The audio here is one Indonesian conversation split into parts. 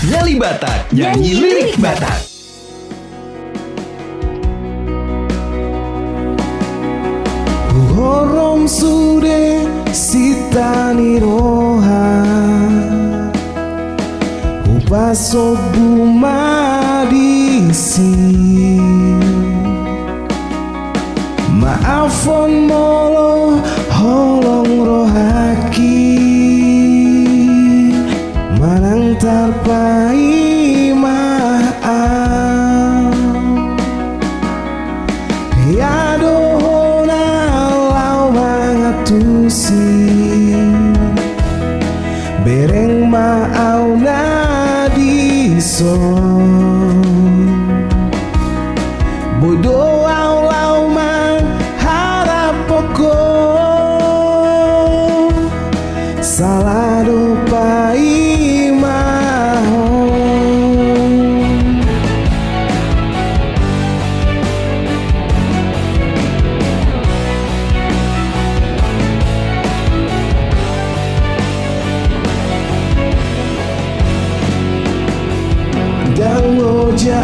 Nyali Batak, nyanyi lirik Batak. Horom sude sitani roha Upaso bumadisi Maafon molo holong rohaki Manang tarpai maaf Yado bereng maau na diso bodo au lau man harap poko salado pai mahon Dang lojaan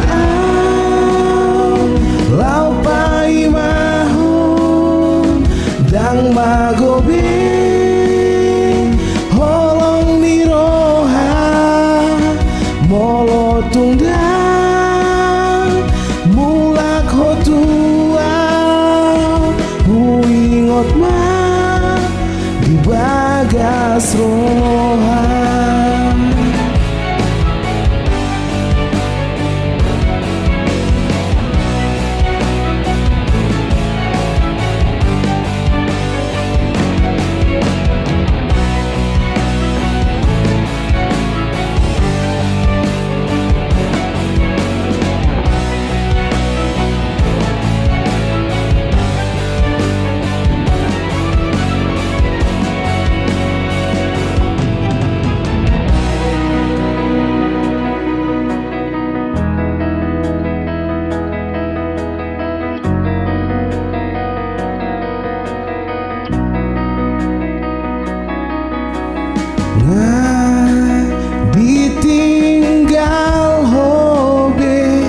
lau pai mahun dang magobe holong ni roha molo tunggang mulak hotua huingot ma di bagas roha ditinggal hobe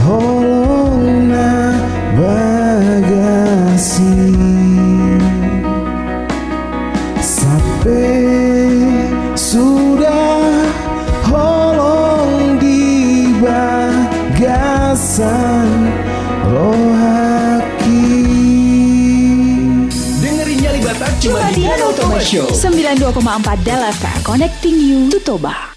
holong na bagasi sampai sudah holong di bagasan rohaki. Dengerin Nyali Batak cuma di Danau Toba Show 92,4 Dalaka, connecting you to Toba.